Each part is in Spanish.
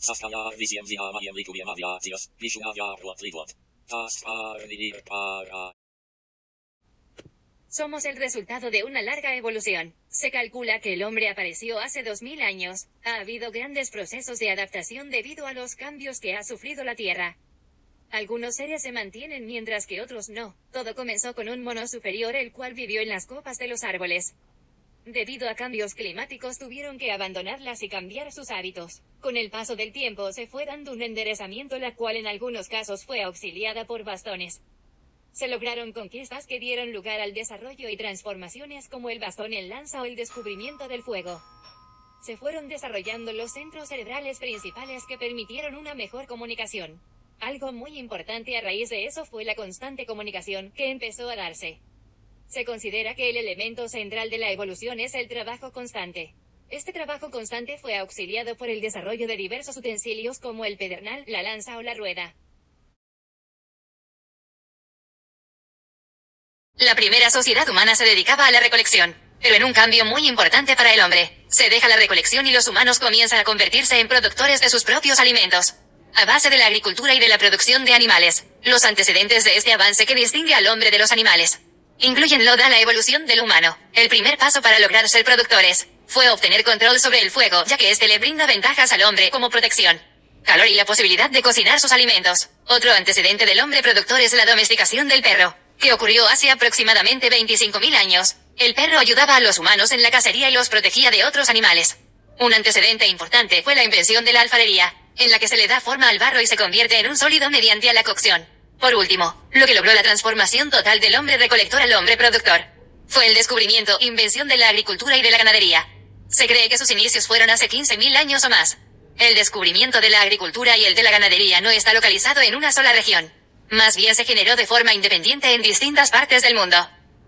Saskaya visiem via maiem licuiem aviatios, visuavia ruot. Somos el resultado de una larga evolución. Se calcula que el hombre apareció hace 2000 años. Ha habido grandes procesos de adaptación debido a los cambios que ha sufrido la Tierra. Algunos seres se mantienen mientras que otros no. Todo comenzó con un mono superior el cual vivió en las copas de los árboles. Debido a cambios climáticos tuvieron que abandonarlas y cambiar sus hábitos. Con el paso del tiempo se fue dando un enderezamiento la cual en algunos casos fue auxiliada por bastones. Se lograron conquistas que dieron lugar al desarrollo y transformaciones como el bastón en lanza o el descubrimiento del fuego. Se fueron desarrollando los centros cerebrales principales que permitieron una mejor comunicación. Algo muy importante a raíz de eso fue la constante comunicación que empezó a darse. Se considera que el elemento central de la evolución es el trabajo constante. Este trabajo constante fue auxiliado por el desarrollo de diversos utensilios como el pedernal, la lanza o la rueda. La primera sociedad humana se dedicaba a la recolección, pero en un cambio muy importante para el hombre. Se deja la recolección y los humanos comienzan a convertirse en productores de sus propios alimentos. A base de la agricultura y de la producción de animales, los antecedentes de este avance que distingue al hombre de los animales incluyen la evolución del humano. El primer paso para lograr ser productores fue obtener control sobre el fuego, ya que este le brinda ventajas al hombre como protección, calor y la posibilidad de cocinar sus alimentos. Otro antecedente del hombre productor es la domesticación del perro, que ocurrió hace aproximadamente 25.000 años. El perro ayudaba a los humanos en la cacería y los protegía de otros animales. Un antecedente importante fue la invención de la alfarería, en la que se le da forma al barro y se convierte en un sólido mediante la cocción. Por último, lo que logró la transformación total del hombre recolector al hombre productor fue el descubrimiento, invención de la agricultura y de la ganadería. Se cree que sus inicios fueron hace 15.000 años o más. El descubrimiento de la agricultura y el de la ganadería no está localizado en una sola región. Más bien se generó de forma independiente en distintas partes del mundo.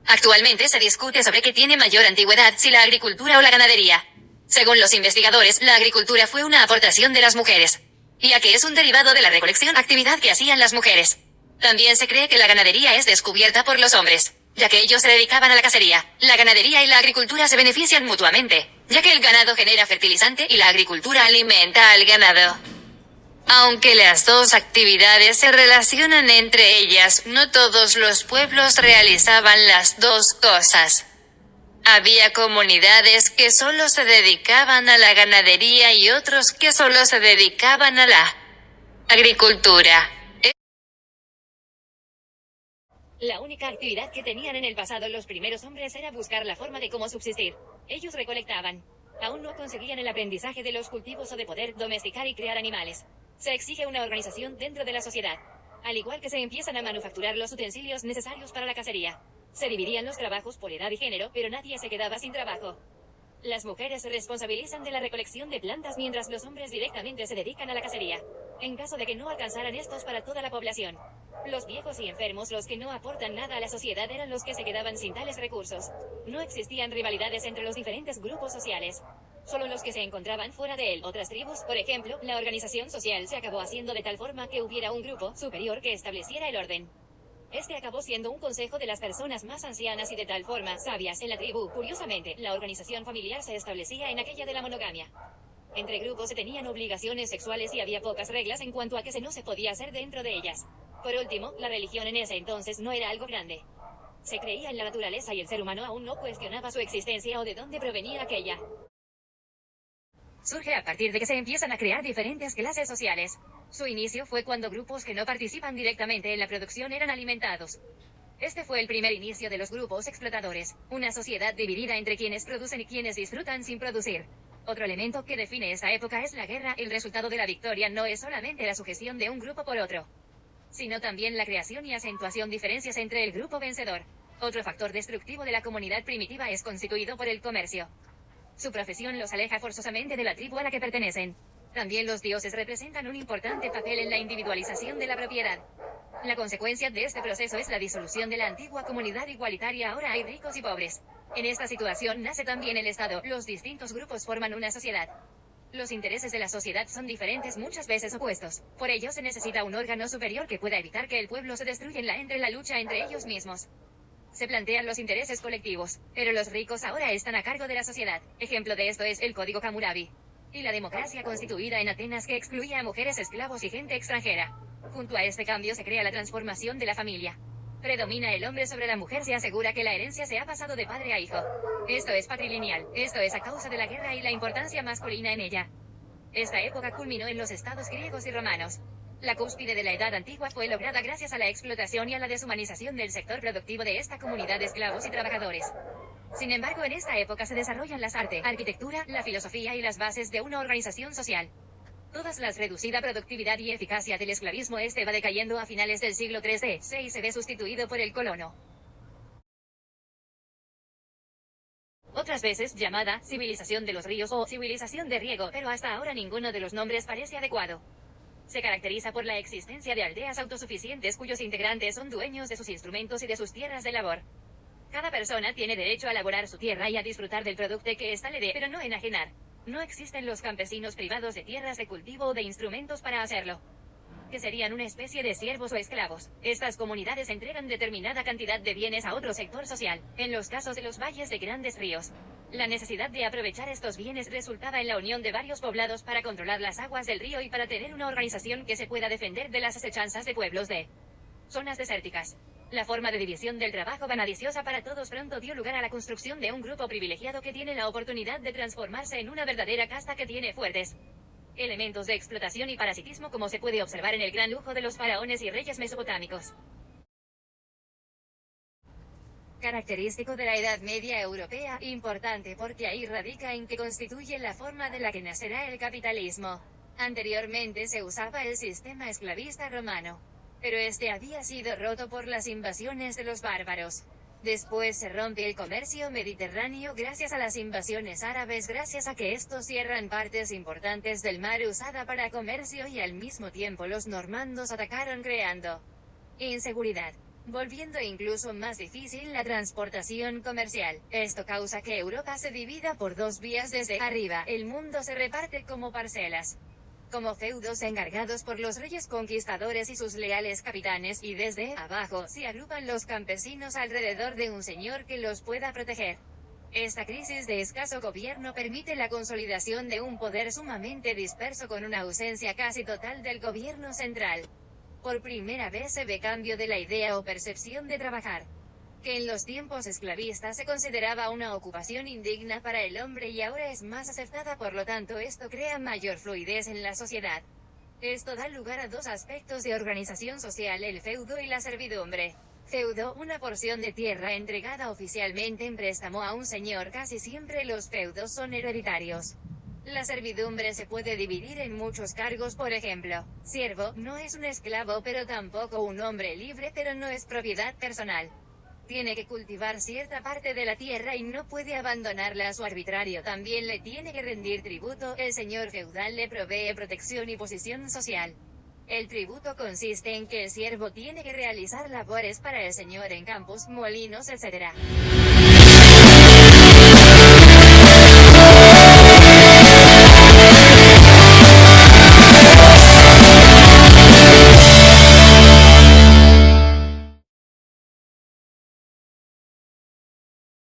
Actualmente se discute sobre qué tiene mayor antigüedad, si la agricultura o la ganadería. Según los investigadores, la agricultura fue una aportación de las mujeres, ya que es un derivado de la recolección, actividad que hacían las mujeres. También se cree que la ganadería es descubierta por los hombres, ya que ellos se dedicaban a la cacería. La ganadería y la agricultura se benefician mutuamente, ya que el ganado genera fertilizante y la agricultura alimenta al ganado. Aunque las dos actividades se relacionan entre ellas, no todos los pueblos realizaban las dos cosas. Había comunidades que solo se dedicaban a la ganadería y otros que solo se dedicaban a la agricultura. La única actividad que tenían en el pasado los primeros hombres era buscar la forma de cómo subsistir. Ellos recolectaban. Aún no conseguían el aprendizaje de los cultivos o de poder domesticar y criar animales. Se exige una organización dentro de la sociedad. Al igual que se empiezan a manufacturar los utensilios necesarios para la cacería. Se dividían los trabajos por edad y género, pero nadie se quedaba sin trabajo. Las mujeres se responsabilizan de la recolección de plantas mientras los hombres directamente se dedican a la cacería. En caso de que no alcanzaran estos para toda la población. Los viejos y enfermos, los que no aportan nada a la sociedad, eran los que se quedaban sin tales recursos. No existían rivalidades entre los diferentes grupos sociales. Solo los que se encontraban fuera de él. Otras tribus, por ejemplo, la organización social se acabó haciendo de tal forma que hubiera un grupo superior que estableciera el orden. Este acabó siendo un consejo de las personas más ancianas y de tal forma sabias en la tribu. Curiosamente, la organización familiar se establecía en aquella de la monogamia. Entre grupos se tenían obligaciones sexuales y había pocas reglas en cuanto a qué no se podía hacer dentro de ellas. Por último, la religión en ese entonces no era algo grande. Se creía en la naturaleza y el ser humano aún no cuestionaba su existencia o de dónde provenía aquella. Surge a partir de que se empiezan a crear diferentes clases sociales. Su inicio fue cuando grupos que no participan directamente en la producción eran alimentados. Este fue el primer inicio de los grupos explotadores, una sociedad dividida entre quienes producen y quienes disfrutan sin producir. Otro elemento que define esa época es la guerra. El resultado de la victoria no es solamente la sujeción de un grupo por otro, sino también la creación y acentuación diferencias entre el grupo vencedor. Otro factor destructivo de la comunidad primitiva es constituido por el comercio. Su profesión los aleja forzosamente de la tribu a la que pertenecen. También los dioses representan un importante papel en la individualización de la propiedad. La consecuencia de este proceso es la disolución de la antigua comunidad igualitaria. Ahora hay ricos y pobres. En esta situación nace también el Estado. Los distintos grupos forman una sociedad. Los intereses de la sociedad son diferentes, muchas veces opuestos. Por ello se necesita un órgano superior que pueda evitar que el pueblo se destruya en la lucha entre ellos mismos. Se plantean los intereses colectivos, pero los ricos ahora están a cargo de la sociedad. Ejemplo de esto es el Código Hammurabi. y la democracia constituida en Atenas que excluía a mujeres, esclavos y gente extranjera. Junto a este cambio se crea la transformación de la familia. Predomina el hombre sobre la mujer, se asegura que la herencia se ha pasado de padre a hijo. Esto es patrilineal, esto es a causa de la guerra y la importancia masculina en ella. Esta época culminó en los estados griegos y romanos. La cúspide de la Edad Antigua fue lograda gracias a la explotación y a la deshumanización del sector productivo de esta comunidad de esclavos y trabajadores. Sin embargo, en esta época se desarrollan las artes, arquitectura, la filosofía y las bases de una organización social. Todas las reducida productividad y eficacia del esclavismo va decayendo a finales del siglo III d.C. y se ve sustituido por el colono. Otras veces llamada civilización de los ríos o civilización de riego, pero hasta ahora ninguno de los nombres parece adecuado. Se caracteriza por la existencia de aldeas autosuficientes cuyos integrantes son dueños de sus instrumentos y de sus tierras de labor. Cada persona tiene derecho a laborar su tierra y a disfrutar del producto que ésta le dé, pero no enajenar. No existen los campesinos privados de tierras de cultivo o de instrumentos para hacerlo, que serían una especie de siervos o esclavos. Estas comunidades entregan determinada cantidad de bienes a otro sector social. En los casos de los valles de grandes ríos, la necesidad de aprovechar estos bienes resultaba en la unión de varios poblados para controlar las aguas del río y para tener una organización que se pueda defender de las asechanzas de pueblos de zonas desérticas. La forma de división del trabajo beneficiosa para todos pronto dio lugar a la construcción de un grupo privilegiado que tiene la oportunidad de transformarse en una verdadera casta que tiene fuertes elementos de explotación y parasitismo, como se puede observar en el gran lujo de los faraones y reyes mesopotámicos. Característico de la Edad Media europea, importante porque ahí radica en que constituye la forma de la que nacerá el capitalismo. Anteriormente se usaba el sistema esclavista romano, pero este había sido roto por las invasiones de los bárbaros. Después se rompe el comercio mediterráneo gracias a las invasiones árabes, gracias a que estos cierran partes importantes del mar usada para comercio, y al mismo tiempo los normandos atacaron creando inseguridad, volviendo incluso más difícil la transportación comercial. Esto causa que Europa se divida por dos vías. Desde arriba, el mundo se reparte como parcelas, como feudos encargados por los reyes conquistadores y sus leales capitanes, y desde abajo se agrupan los campesinos alrededor de un señor que los pueda proteger. Esta crisis de escaso gobierno permite la consolidación de un poder sumamente disperso con una ausencia casi total del gobierno central. Por primera vez se ve cambio de la idea o percepción de trabajar, que en los tiempos esclavistas se consideraba una ocupación indigna para el hombre y ahora es más aceptada. Por lo tanto, esto crea mayor fluidez en la sociedad. Esto da lugar a dos aspectos de organización social: el feudo y la servidumbre. Feudo, una porción de tierra entregada oficialmente en préstamo a un señor. Casi siempre los feudos son hereditarios. La servidumbre se puede dividir en muchos cargos, por ejemplo, siervo, no es un esclavo pero tampoco un hombre libre, pero no es propiedad personal. Tiene que cultivar cierta parte de la tierra y no puede abandonarla a su arbitrario. También le tiene que rendir tributo. El señor feudal le provee protección y posición social. El tributo consiste en que el siervo tiene que realizar labores para el señor en campos, molinos, etc.